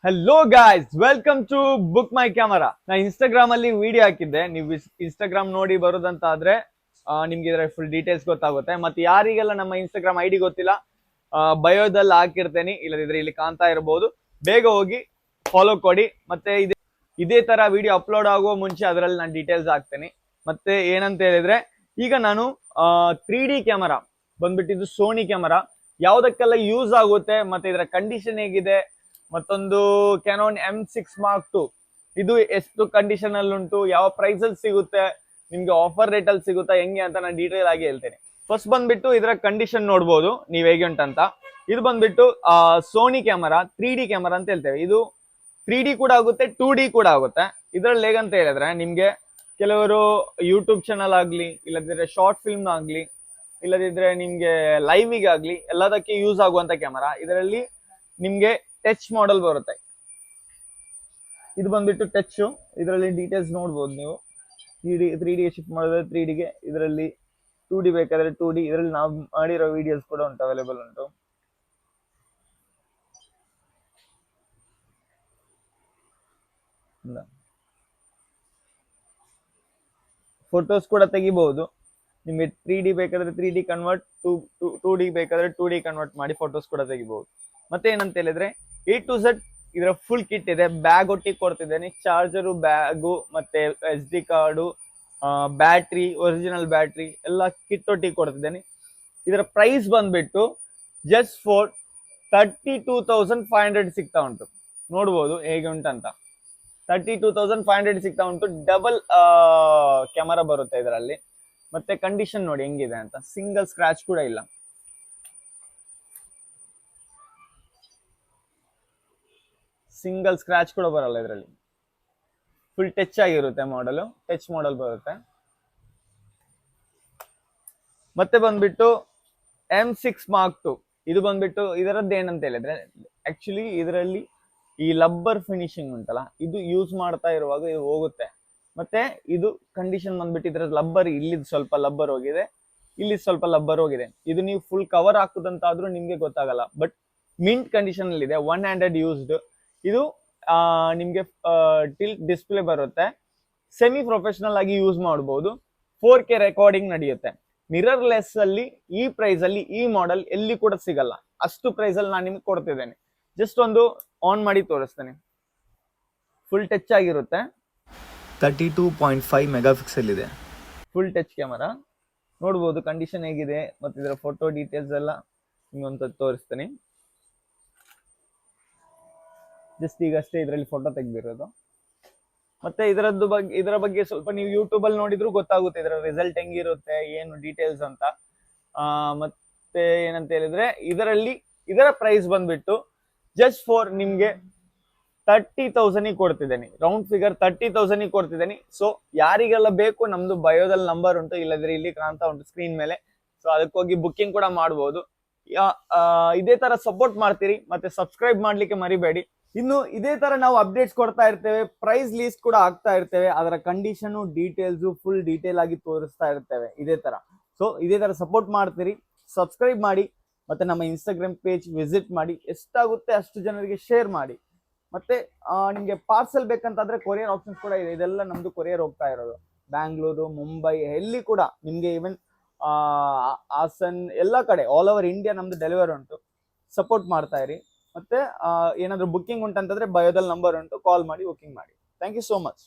Hello guys, welcome to book my camera. ನಾ Instagram ಅಲ್ಲಿ video ಹಾಕಿದ್ದೆ. ನೀವು ಇನ್ಸ್ಟಾಗ್ರಾಮ್ ನೋಡಿ ಬರೋದಂತ ಆದ್ರೆ ನಿಮ್ಗೆ ಇದರ ಫುಲ್ ಡೀಟೇಲ್ಸ್ ಗೊತ್ತಾಗುತ್ತೆ. ಮತ್ತೆ ಯಾರಿಗೆಲ್ಲ ನಮ್ಮ ಇನ್ಸ್ಟಾಗ್ರಾಮ್ ಐಡಿ ಗೊತ್ತಿಲ್ಲ, ಬಯೋದಲ್ಲಿ ಹಾಕಿರ್ತೇನೆ, ಇಲ್ಲದಿದ್ರೆ ಇಲ್ಲಿ ಕಾಣ್ತಾ ಇರಬಹುದು. ಬೇಗ ಹೋಗಿ ಫಾಲೋ ಕೊಡಿ. ಮತ್ತೆ ಇದೇ ತರ ವಿಡಿಯೋ ಅಪ್ಲೋಡ್ ಆಗುವ ಮುಂಚೆ ಅದರಲ್ಲಿ ನಾನು ಡೀಟೇಲ್ಸ್ ಹಾಕ್ತೇನೆ. ಮತ್ತೆ ಏನಂತ ಹೇಳಿದ್ರೆ, ಈಗ ನಾನು 3D ಕ್ಯಾಮರಾ ಬಂದ್ಬಿಟ್ಟಿದ್ದು ಸೋನಿ ಕ್ಯಾಮರಾ ಯಾವ್ದಕ್ಕೆಲ್ಲ ಯೂಸ್ ಆಗುತ್ತೆ, ಮತ್ತೆ ಇದರ ಕಂಡೀಷನ್ ಹೇಗಿದೆ, ಮತ್ತೊಂದು ಕ್ಯಾನೋನ್ M6 Mark II ಇದು ಎಷ್ಟು ಕಂಡೀಷನ್ ಅಲ್ಲಿ ಉಂಟು, ಯಾವ ಪ್ರೈಸ್ ಅಲ್ಲಿ ಸಿಗುತ್ತೆ, ನಿಮ್ಗೆ ಆಫರ್ ರೇಟ್ ಅಲ್ಲಿ ಸಿಗುತ್ತಾ, ಹೆಂಗೆ ಅಂತ ನಾನು ಡೀಟೇಲ್ ಆಗಿ ಹೇಳ್ತೇನೆ. ಫಸ್ಟ್ ಬಂದ್ಬಿಟ್ಟು ಇದರ ಕಂಡೀಷನ್ ನೋಡ್ಬೋದು ನೀವ್ ಹೇಗೆ ಉಂಟಂತ. ಇದು ಬಂದ್ಬಿಟ್ಟು ಸೋನಿ ಕ್ಯಾಮರಾ 3D ಕ್ಯಾಮರಾ ಅಂತ ಹೇಳ್ತೇವೆ. ಇದು 3D ಕೂಡ ಆಗುತ್ತೆ, 2D ಕೂಡ ಆಗುತ್ತೆ. ಇದ್ರಲ್ಲಿ ಹೇಗಂತ ಹೇಳಿದ್ರೆ, ನಿಮ್ಗೆ ಕೆಲವರು ಯೂಟ್ಯೂಬ್ ಚಾನಲ್ ಆಗ್ಲಿ, ಇಲ್ಲದಿದ್ರೆ ಶಾರ್ಟ್ ಫಿಲ್ಮ್ ಆಗ್ಲಿ, ಇಲ್ಲದಿದ್ರೆ ನಿಮ್ಗೆ ಲೈವಿಗೆ ಆಗ್ಲಿ ಎಲ್ಲದಕ್ಕೆ ಯೂಸ್ ಆಗುವಂತ ಕ್ಯಾಮರಾ. ಇದರಲ್ಲಿ ನಿಮ್ಗೆ ಟಚ್ ಮಾಡೆಲ್ ಬರುತ್ತೆ. ಇದು ಬಂದ್ಬಿಟ್ಟು ಟಚ್. ಇದರಲ್ಲಿ ಡೀಟೇಲ್ಸ್ ನೋಡ್ಬೋದು ನೀವು. 3D ಶಿಫ್ಟ್ ಮಾಡಿದ್ರೆ 3Dಗೆ, ಇದರಲ್ಲಿ 2D ಬೇಕಾದ್ರೆ 2D. ಇದರಲ್ಲಿ ನಾವು ಮಾಡಿರೋ ವಿಡಿಯೋಸ್ ಕೂಡ ಉಂಟು, ಅವೈಲೇಬಲ್ ಉಂಟು. ಫೋಟೋಸ್ ಕೂಡ ತೆಗಿಬಹುದು. ನಿಮ್ಗೆ 3D ಬೇಕಾದ್ರೆ 3D ಕನ್ವರ್ಟ್, 2D ಬೇಕಾದ್ರೆ 2D ಕನ್ವರ್ಟ್ ಮಾಡಿ ಫೋಟೋಸ್ ಕೂಡ ತೆಗಿಬಹುದು. ಮತ್ತೆ ಏನಂತ ಹೇಳಿದ್ರೆ, A to Z ಇದರ ಫುಲ್ ಕಿಟ್ ಇದೆ. ಬ್ಯಾಗ್ ಒಟ್ಟಿಗೆ ಕೊಡ್ತಿದ್ದೇನೆ, ಚಾರ್ಜರು, ಬ್ಯಾಗು, ಮತ್ತೆ SD card, battery, original battery ಎಲ್ಲ ಕಿಟ್ ಒಟ್ಟಿಗೆ ಕೊಡ್ತಿದ್ದೇನೆ. ಇದರ ಪ್ರೈಸ್ ಬಂದ್ಬಿಟ್ಟು ಜಸ್ಟ್ ಫಾರ್ 32,500 ಸಿಗ್ತಾ ಉಂಟು. ನೋಡ್ಬೋದು ಹೇಗೆ ಉಂಟಂತ. 32,500 ಸಿಗ್ತಾ ಉಂಟು. ಡಬಲ್ ಕ್ಯಾಮರಾ ಬರುತ್ತೆ ಇದರಲ್ಲಿ. ಮತ್ತೆ ಕಂಡೀಷನ್ ನೋಡಿ ಹೆಂಗಿದೆ ಅಂತ, ಸಿಂಗಲ್ ಸ್ಕ್ರಾಚ್ ಕೂಡ ಇಲ್ಲ. ಸಿಂಗಲ್ ಸ್ಕ್ರಾಚ್ ಕೂಡ ಬರಲ್ಲ ಇದರಲ್ಲಿ. ಫುಲ್ ಟಚ್ ಆಗಿರುತ್ತೆ ಮಾಡೆಲ್, ಟಚ್ ಮಾಡೆಲ್ ಬರುತ್ತೆ. ಮತ್ತೆ ಬಂದ್ಬಿಟ್ಟು M6 Mark II. ಇದು ಬಂದ್ಬಿಟ್ಟು ಇದರದ್ದು ಏನಂತ ಹೇಳಿದ್ರೆ, ಆಕ್ಚುಲಿ ಇದರಲ್ಲಿ ಈ ಲಬ್ಬರ್ ಫಿನಿಶಿಂಗ್ ಉಂಟಲ್ಲ, ಇದು ಯೂಸ್ ಮಾಡ್ತಾ ಇರುವಾಗ ಇದು ಹೋಗುತ್ತೆ. ಮತ್ತೆ ಇದು ಕಂಡೀಷನ್ ಬಂದ್ಬಿಟ್ಟು ಇದರ ಲಬ್ಬರ್, ಇಲ್ಲಿ ಸ್ವಲ್ಪ ಲಬ್ಬರ್ ಹೋಗಿದೆ, ಇಲ್ಲಿ ಸ್ವಲ್ಪ ಲಬ್ಬರ್ ಹೋಗಿದೆ. ಇದು ನೀವು ಫುಲ್ ಕವರ್ ಹಾಕುದಂತಾದ್ರೂ ನಿಮ್ಗೆ ಗೊತ್ತಾಗಲ್ಲ. ಬಟ್ ಮಿಂಟ್ ಕಂಡೀಷನ್ ಅಲ್ಲಿ ಇದೆ, 1 ಹ್ಯಾಂಡೆಡ್ ಯೂಸ್ಡ್. ಇದು ನಿಮ್ಗೆ ಟಿಲ್ಟ್ ಡಿಸ್ಪ್ಲೇ ಬರುತ್ತೆ. ಸೆಮಿ ಪ್ರೊಫೆಷನಲ್ ಆಗಿ ಯೂಸ್ ಮಾಡಬಹುದು. 4K ರೆಕಾರ್ಡಿಂಗ್ ನಡೆಯುತ್ತೆ. ಮಿರರ್ಲೆಸ್ ಅಲ್ಲಿ ಈ ಪ್ರೈಸ್ ಅಲ್ಲಿ ಈ ಮಾಡೆಲ್ ಎಲ್ಲಿ ಕೂಡ ಸಿಗಲ್ಲ. ಅಷ್ಟು ಪ್ರೈಸ್ ಅಲ್ಲಿ ನಾನು ನಿಮ್ಗೆ ಕೊಡ್ತಿದ್ದೇನೆ. ಜಸ್ಟ್ ಒಂದು ಆನ್ ಮಾಡಿ ತೋರಿಸ್ತೇನೆ. ಫುಲ್ ಟಚ್ ಆಗಿರುತ್ತೆ. 32.5 ಮೆಗಾಪಿಕ್ಸೆಲ್ ಇದೆ. ಫುಲ್ ಟಚ್ ಕ್ಯಾಮರಾ ನೋಡ್ಬೋದು. ಕಂಡೀಷನ್ ಹೇಗಿದೆ ಮತ್ತೆ ಇದರ ಫೋಟೋ ಡೀಟೇಲ್ಸ್ ಎಲ್ಲ ನಿಮ್ಗೊಂದು ತೋರಿಸ್ತೇನೆ. ಜಸ್ಟ್ ಈಗಷ್ಟೇ ಇದರಲ್ಲಿ ಫೋಟೋ ತೆಗೆದಿರೋದು. ಮತ್ತೆ ಇದರ ಬಗ್ಗೆ ಸ್ವಲ್ಪ ನೀವು ಯೂಟ್ಯೂಬ್ ಅಲ್ಲಿ ನೋಡಿದ್ರು ಗೊತ್ತಾಗುತ್ತೆ ಇದರ ರಿಸಲ್ಟ್ ಹೆಂಗಿರುತ್ತೆ, ಏನು ಡೀಟೇಲ್ಸ್ ಅಂತ. ಮತ್ತೆ ಏನಂತ ಹೇಳಿದ್ರೆ, ಇದರ ಪ್ರೈಸ್ ಬಂದ್ಬಿಟ್ಟು ಜಸ್ಟ್ ಫಾರ್ ನಿಮ್ಗೆ 30,000 ಕೊಡ್ತಿದ್ದೇನೆ. ರೌಂಡ್ ಫಿಗರ್ 30,000 ಕೊಡ್ತಿದ್ದೇನೆ. ಸೊ ಯಾರಿಗೆಲ್ಲ ಬೇಕು, ನಮ್ದು ಬಯೋದಲ್ಲಿ ನಂಬರ್ ಉಂಟು, ಇಲ್ಲದ್ರೆ ಇಲ್ಲಿ ಕಾಣ್ತಾ ಉಂಟು ಸ್ಕ್ರೀನ್ ಮೇಲೆ. ಸೊ ಅದಕ್ಕೋಗಿ ಬುಕ್ಕಿಂಗ್ ಕೂಡ ಮಾಡಬಹುದು. ಇದೇ ತರ ಸಪೋರ್ಟ್ ಮಾಡ್ತೀರಿ, ಮತ್ತೆ ಸಬ್ಸ್ಕ್ರೈಬ್ ಮಾಡ್ಲಿಕ್ಕೆ ಮರಿಬೇಡಿ. ಇನ್ನು ಇದೇ ತರ ನಾವು ಅಪ್ಡೇಟ್ಸ್ ಕೊಡ್ತಾ ಇರ್ತೇವೆ, ಪ್ರೈಸ್ ಲೀಸ್ಟ್ ಕೂಡ ಆಗ್ತಾ ಇರ್ತೇವೆ, ಅದರ ಕಂಡೀಷನ್ ಡೀಟೇಲ್ಸ್ ಫುಲ್ ಡೀಟೇಲ್ ಆಗಿ ತೋರಿಸ್ತಾ ಇರ್ತೇವೆ ಇದೇ ತರ. ಸೊ ಇದೇ ತರ ಸಪೋರ್ಟ್ ಮಾಡ್ತೀರಿ, ಸಬ್ಸ್ಕ್ರೈಬ್ ಮಾಡಿ, ಮತ್ತೆ ನಮ್ಮ ಇನ್ಸ್ಟಾಗ್ರಾಮ್ ಪೇಜ್ ವಿಸಿಟ್ ಮಾಡಿ, ಎಷ್ಟಾಗುತ್ತೆ ಅಷ್ಟು ಜನರಿಗೆ ಶೇರ್ ಮಾಡಿ. ಮತ್ತೆ ನಿಮ್ಗೆ ಪಾರ್ಸಲ್ ಬೇಕಂತಾದ್ರೆ ಕೊರಿಯರ್ ಆಪ್ಷನ್ಸ್ ಕೂಡ ಇದೆ. ಇದೆಲ್ಲ ನಮ್ದು ಕೊರಿಯರ್ ಹೋಗ್ತಾ ಇರೋದು. ಬ್ಯಾಂಗ್ಳೂರು, ಮುಂಬೈ, ಎಲ್ಲಿ ಕೂಡ ನಿಮ್ಗೆ, ಈವನ್ ಹಾಸನ್ ಎಲ್ಲ ಕಡೆ, ಆಲ್ ಓವರ್ ಇಂಡಿಯಾ ನಮ್ದು ಡೆಲಿವರಿ ಉಂಟು. ಸಪೋರ್ಟ್ ಮಾಡ್ತಾ ಇರಿ. ಮತ್ತೆ ಏನಾದ್ರು ಬುಕ್ಕಿಂಗ್ ಉಂಟಂತಂದ್ರೆ ಬಯೋದಲ್ಲಿ ನಂಬರ್ ಉಂಟು, ಕಾಲ್ ಮಾಡಿ ಬುಕ್ಕಿಂಗ್ ಮಾಡಿ. Thank you so much.